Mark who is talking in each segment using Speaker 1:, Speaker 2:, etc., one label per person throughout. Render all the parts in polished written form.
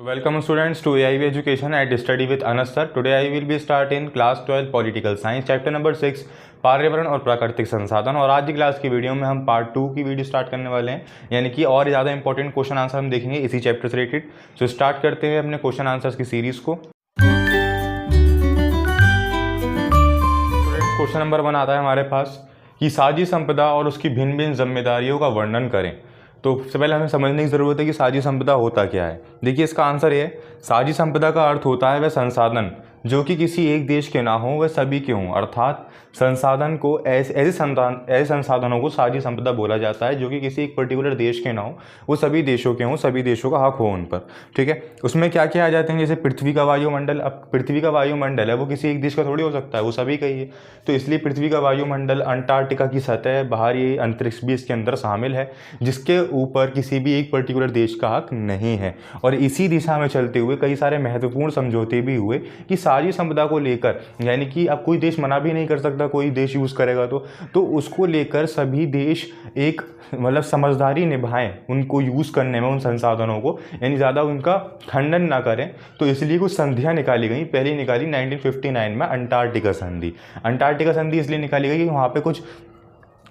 Speaker 1: Welcome students to AIV Education at Study with Anas sir. Today I will be start in class 12 Political Science chapter number 6 पर्यावरण और प्राकृतिक संसाधन। और आज की क्लास की वीडियो में हम पार्ट 2 की वीडियो स्टार्ट करने वाले हैं, यानी कि और ज़्यादा इंपॉर्टेंट क्वेश्चन आंसर हम देखेंगे इसी चैप्टर से रिलेटेड। तो स्टार्ट करते हैं अपने क्वेश्चन आंसर्स की सीरीज़ को। क्वेश्चन नंबर 1 आता है हमारे पास कि साझी संपदा और उसकी भिन्न भिन्न जिम्मेदारियों का वर्णन करें। तो सबसे पहले हमें समझने की ज़रूरत है कि साझी संपदा होता क्या है। देखिए, इसका आंसर ये है, साझी संपदा का अर्थ होता है वह संसाधन जो कि किसी एक देश के ना हो, वह सभी के हों। अर्थात संसाधन को ऐसे संसाधनों को साझी संपदा बोला जाता है जो कि किसी एक पर्टिकुलर देश के ना हो, वो सभी देशों के हों, सभी देशों का हक हो उन पर। ठीक है, उसमें क्या क्या आ जाते हैं, जैसे पृथ्वी का वायुमंडल। अब पृथ्वी का वायुमंडल है वो किसी एक देश का थोड़ी हो सकता है, वो सभी का ही है। तो इसलिए पृथ्वी का वायुमंडल, अंटार्कटिका की सतह, बाहरी अंतरिक्ष भी इसके अंदर शामिल है, जिसके ऊपर किसी भी एक पर्टिकुलर देश का हक नहीं है। और इसी दिशा में चलते हुए कई सारे महत्वपूर्ण समझौते भी हुए कि साझी संपदा को लेकर, यानी कि अब कोई देश मना भी नहीं कर सकता, कोई देश यूज़ करेगा तो उसको लेकर सभी देश एक मतलब समझदारी निभाएं उनको यूज़ करने में, उन संसाधनों को, यानी ज़्यादा उनका खंडन ना करें। तो इसलिए कुछ संधियाँ निकाली गई। पहली निकाली 1959 में अंटार्कटिका संधि। अंटार्कटिका संधि इसलिए निकाली गई कि वहाँ पे कुछ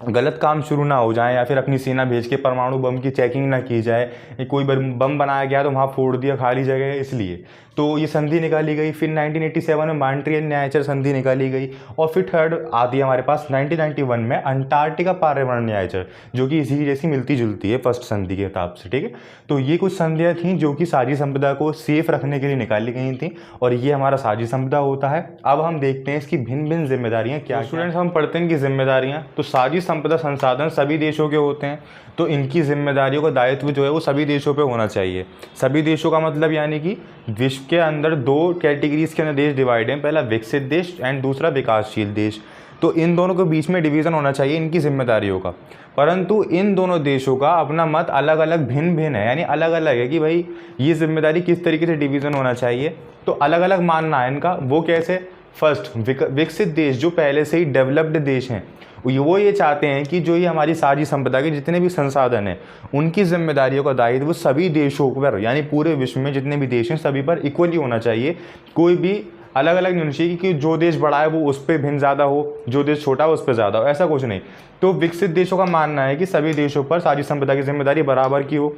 Speaker 1: गलत काम शुरू ना हो जाए, या फिर अपनी सेना भेज के परमाणु बम की चेकिंग ना की जाए। कोई बम बनाया गया तो वहाँ फोड़ दिया, खाली जगह है, इसलिए तो ये संधि निकाली गई। फिर 1987 में मॉन्ट्रियल न्यायाचर संधि निकाली गई। और फिर थर्ड आती है हमारे पास 1991 में अंटार्कटिका पर्यावरण न्यायाचर, जो कि इसी जैसी मिलती जुलती है फर्स्ट संधि के हिसाब से। ठीक है, तो ये कुछ संधियाँ थीं जो कि साझी संपदा को सेफ रखने के लिए निकाली गई थी, और ये हमारा साझी संपदा होता है। अब हम देखते हैं इसकी भिन्न भिन्न जिम्मेदारियाँ क्या। स्टूडेंट्स, हम पढ़ते हैं इनकी जिम्मेदारियाँ। तो साझी संपदा संसाधन सभी देशों के होते हैं, तो इनकी जिम्मेदारियों का दायित्व जो है वो सभी देशों पे होना चाहिए। सभी देशों का मतलब यानी कि विश्व के अंदर दो कैटेगरीज के अंदर देश डिवाइड हैं, पहला विकसित देश एंड दूसरा विकासशील देश। तो इन दोनों के बीच में डिवीज़न होना चाहिए इनकी जिम्मेदारियों का। परंतु इन दोनों देशों का अपना मत अलग अलग भिन्न है, यानी अलग अलग है कि भाई ये जिम्मेदारी किस तरीके से डिवीज़न होना चाहिए। तो अलग अलग मानना है इनका। वो कैसे? फर्स्ट, विकसित देश जो पहले से ही डेवलप्ड देश हैं, वो ये चाहते हैं कि जो ये हमारी साझी संपदा के जितने भी संसाधन हैं उनकी जिम्मेदारियों का दायित्व सभी देशों पर, यानी पूरे विश्व में जितने भी देश हैं सभी पर इक्वली होना चाहिए। कोई भी अलग अलग नहीं होना चाहिए कि जो देश बड़ा है वो उस पर भिन्न ज़्यादा हो, जो देश छोटा है उस पर ज़्यादा हो, ऐसा कुछ नहीं। तो विकसित देशों का मानना है कि सभी देशों पर साझी संपदा की जिम्मेदारी बराबर की हो।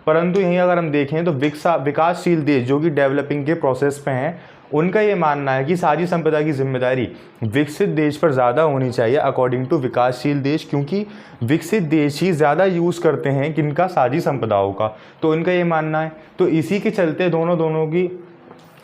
Speaker 1: परंतु यहीं अगर हम देखें तो विकासशील देश जो कि डेवलपिंग के प्रोसेस पे हैं, उनका ये मानना है कि साझी संपदा की जिम्मेदारी विकसित देश पर ज़्यादा होनी चाहिए अकॉर्डिंग टू विकासशील देश, क्योंकि विकसित देश ही ज़्यादा यूज़ करते हैं किनका, साझी संपदाओं का। तो इनका ये मानना है। तो इसी के चलते दोनों की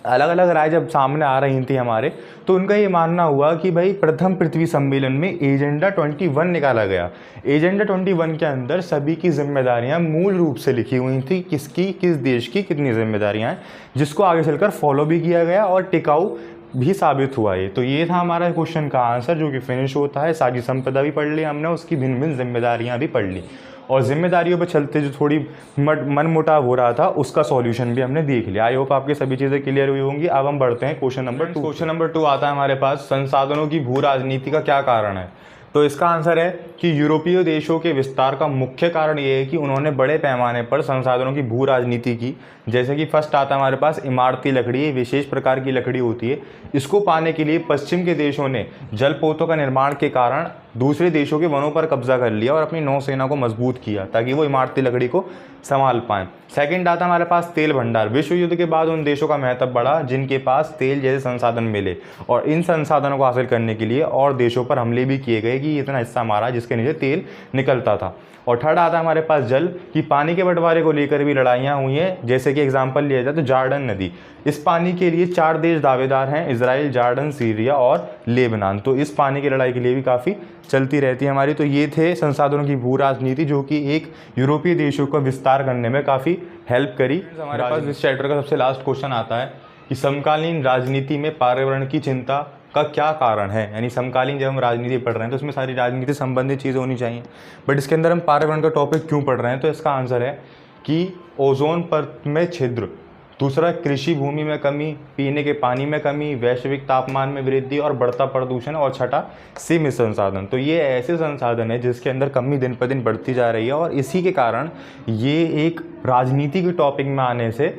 Speaker 1: अलग अलग राय जब सामने आ रही थी हमारे, तो उनका ये मानना हुआ कि भाई प्रथम पृथ्वी सम्मेलन में एजेंडा 21 निकाला गया। एजेंडा 21 के अंदर सभी की जिम्मेदारियां मूल रूप से लिखी हुई थी, किस देश की कितनी जिम्मेदारियां हैं, जिसको आगे चलकर फॉलो भी किया गया और टिकाऊ भी साबित हुआ ये। तो ये था हमारा क्वेश्चन का आंसर, जो कि फिनिश होता है। साझी संपदा भी पढ़ ली हमने, उसकी भिन्न भिन्न जिम्मेदारियाँ भी पढ़ ली, और जिम्मेदारियों पर चलते जो थोड़ी मन मुटाव हो रहा था उसका सॉल्यूशन भी हमने देख लिया। आई होप आपकी सभी चीज़ें क्लियर हुई होंगी। अब हम बढ़ते हैं क्वेश्चन नंबर 2। क्वेश्चन नंबर 2 आता है हमारे पास, संसाधनों की भू राजनीति का क्या कारण है। तो इसका आंसर है कि यूरोपीय देशों के विस्तार का मुख्य कारण ये है कि उन्होंने बड़े पैमाने पर संसाधनों की भू राजनीति की। जैसे कि फर्स्ट आता है हमारे पास इमारती लकड़ी, विशेष प्रकार की लकड़ी होती है। इसको पाने के लिए पश्चिम के देशों ने जलपोतों का निर्माण के कारण दूसरे देशों के वनों पर कब्जा कर लिया और अपनी नौसेना को मजबूत किया ताकि वो इमारती लकड़ी को संभाल पाएं। सेकंड आता हमारे पास तेल भंडार। विश्व युद्ध के बाद उन देशों का महत्व बढ़ा जिनके पास तेल जैसे संसाधन मिले, और इन संसाधनों को हासिल करने के लिए और देशों पर हमले भी किए गए कि इतना हिस्सा मारा जिसके नीचे तेल निकलता था। और थर्ड आता है हमारे पास जल, कि पानी के बंटवारे को लेकर भी लड़ाइयाँ हुई हैं। जैसे कि एग्जाम्पल लिया जाए तो जॉर्डन नदी, इस पानी के लिए 4 देश दावेदार हैं, इजराइल, जॉर्डन, सीरिया और लेबनान। तो इस पानी की लड़ाई के लिए भी काफ़ी चलती रहती है हमारी। तो ये थे संसाधनों की भू राजनीति, जो कि एक यूरोपीय देशों का विस्तार करने में काफ़ी हेल्प करी। हमारे पास इस चैप्टर का सबसे लास्ट क्वेश्चन आता है कि समकालीन राजनीति में पर्यावरण की चिंता का क्या कारण है। यानी समकालीन जब हम राजनीति पढ़ रहे हैं तो उसमें सारी राजनीति संबंधित चीज़ें होनी चाहिए, बट इसके अंदर हम पर्यावरण का टॉपिक क्यों पढ़ रहे हैं। तो इसका आंसर है कि ओजोन परत में छिद्र, दूसरा कृषि भूमि में कमी, पीने के पानी में कमी, वैश्विक तापमान में वृद्धि और बढ़ता प्रदूषण, और छठा सीमित संसाधन। तो ये ऐसे संसाधन है जिसके अंदर कमी दिन पर दिन बढ़ती जा रही है, और इसी के कारण ये एक राजनीति के टॉपिक में आने से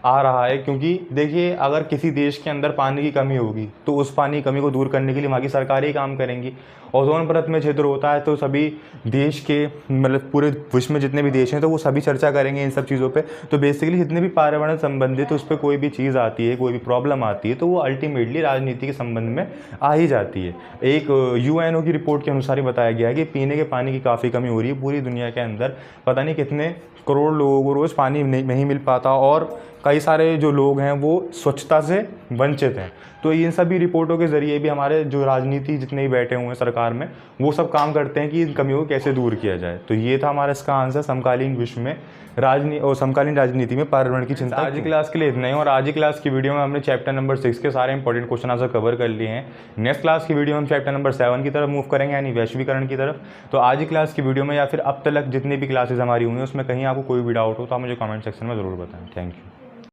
Speaker 1: आ रहा है, क्योंकि देखिए अगर किसी देश के अंदर पानी की कमी होगी तो उस पानी की कमी को दूर करने के लिए वहाँ की सरकारें ही काम करेंगी। ओजोन परत में छिद्र होता है तो सभी देश के मतलब पूरे विश्व में जितने भी देश हैं तो वो सभी चर्चा करेंगे इन सब चीज़ों पे। तो बेसिकली जितने भी पर्यावरण संबंधित उस पर कोई भी चीज़ आती है, कोई भी प्रॉब्लम आती है, तो वो अल्टीमेटली राजनीति के संबंध में आ ही जाती है। एक यूएनओ की रिपोर्ट के अनुसार ही बताया गया है कि पीने के पानी की काफ़ी कमी हो रही है पूरी दुनिया के अंदर। पता नहीं कितने करोड़ लोगों को रोज़ पानी नहीं मिल पाता और कई सारे जो लोग हैं वो स्वच्छता से वंचित हैं। तो इन सभी रिपोर्टों के ज़रिए भी हमारे जो राजनीति जितने भी बैठे हुए हैं सरकार में, वो सब काम करते हैं कि इन कमियों को कैसे दूर किया जाए। तो ये था हमारा इसका आंसर, समकालीन विश्व में समकालीन राजनीति में पर्यावरण की चिंता। आज की क्लास के लिए इतना ही, और आज की क्लास की वीडियो में हमने चैप्टर नंबर 6 के सारे इंपॉर्टेंट क्वेश्चन आंसर कवर कर लिए हैं। नेक्स्ट क्लास की वीडियो में हम चैप्टर नंबर 7 की तरफ मूव करेंगे, यानी वैश्वीकरण की तरफ। तो आज की क्लास की वीडियो में या फिर अब तक जितनी भी क्लासेज हमारी हुई हैं उसमें कहीं आपको कोई भी डाउट हो तो आप मुझे कमेंट सेक्शन में ज़रूर बताएं। Thank you.